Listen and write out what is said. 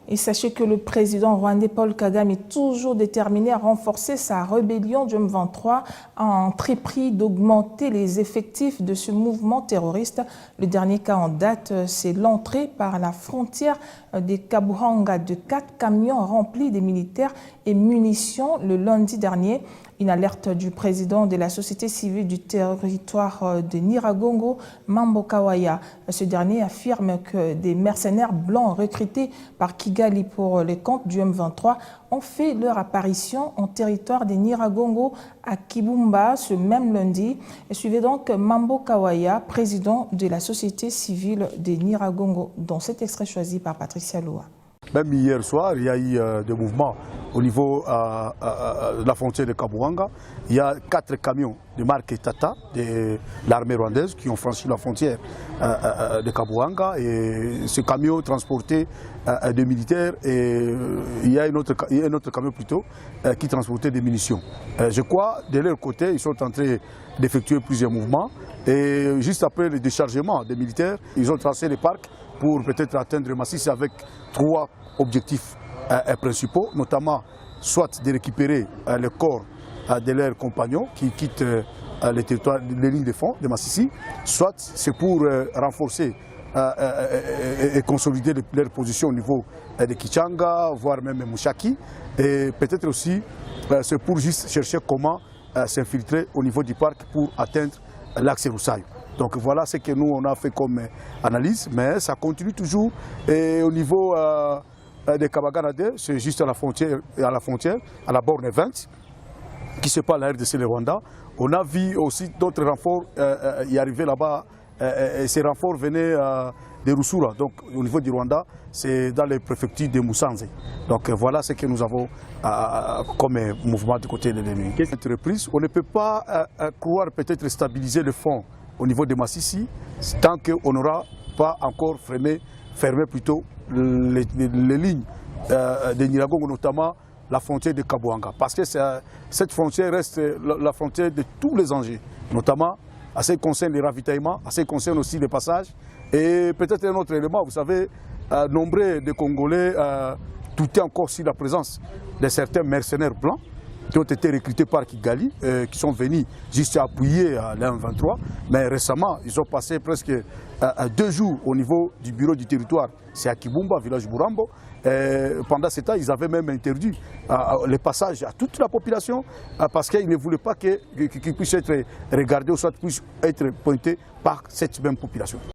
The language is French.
Et sachez que le président rwandais Paul Kagame est toujours déterminé à renforcer sa rébellion du M23 a entrepris d'augmenter les effectifs de ce mouvement terroriste. Le dernier cas en date, c'est l'entrée par la frontière des Kabuhanga de 4 camions remplis de militaires et munitions le lundi dernier. Une alerte du président de la société civile du territoire de Nyiragongo, Mambo Kawaya. Ce dernier affirme que des mercenaires blancs recrutés par Kigali pour les comptes du M23 ont fait leur apparition en territoire de Nyiragongo à Kibumba ce même lundi. Et suivez donc Mambo Kawaya, président de la société civile de Nyiragongo, dans cet extrait choisi par Patricia Loa. Même hier soir, il y a eu des mouvements au niveau de la frontière de Kabuhanga. Il y a 4 camions de marque Tata de l'armée rwandaise qui ont franchi la frontière de Kabuhanga. Et ce camion transportait des militaires et il y a un autre camion plutôt qui transportait des munitions. Je crois, de leur côté, ils sont en train d'effectuer plusieurs mouvements. Et juste après le déchargement des militaires, ils ont tracé les parcs pour peut-être atteindre Massissi avec 3 objectifs principaux, notamment soit de récupérer le corps de leurs compagnons qui quittent les territoires, les lignes de front de Massissi, soit c'est pour renforcer et consolider leur position au niveau de Kichanga, voire même Mushaki, et peut-être aussi c'est pour juste chercher comment s'infiltrer au niveau du parc pour atteindre l'axe Roussaï. Donc voilà ce que nous on a fait comme analyse, mais ça continue toujours. Et au niveau de Kabaganade, c'est juste à la frontière, à la borne 20, qui se passe la RDC le Rwanda. On a vu aussi d'autres renforts y arriver là-bas. Et ces renforts venaient de Rusura, donc au niveau du Rwanda, c'est dans les préfectures de Musanze. Donc voilà ce que nous avons comme mouvement du côté de l'ennemi. On ne peut pas croire peut-être stabiliser le front au niveau de Massissi tant qu'on n'aura pas encore fermé plutôt les lignes de Nyiragongo, notamment la frontière de Kabuhanga. Parce que cette frontière reste la frontière de tous les enjeux, notamment à ce qui concerne les ravitaillements, à ce qui concerne aussi les passages. Et peut-être un autre élément, vous savez, nombreux de Congolais doutaient encore sur la présence de certains mercenaires blancs qui ont été recrutés par Kigali, qui sont venus juste appuyer l'M23. Mais récemment, ils ont passé presque 2 jours au niveau du bureau du territoire, c'est à Kibumba, village Burambo. Pendant ce temps, ils avaient même interdit le passage à toute la population parce qu'ils ne voulaient pas qu'ils puissent être regardés ou soit puissent être pointés par cette même population.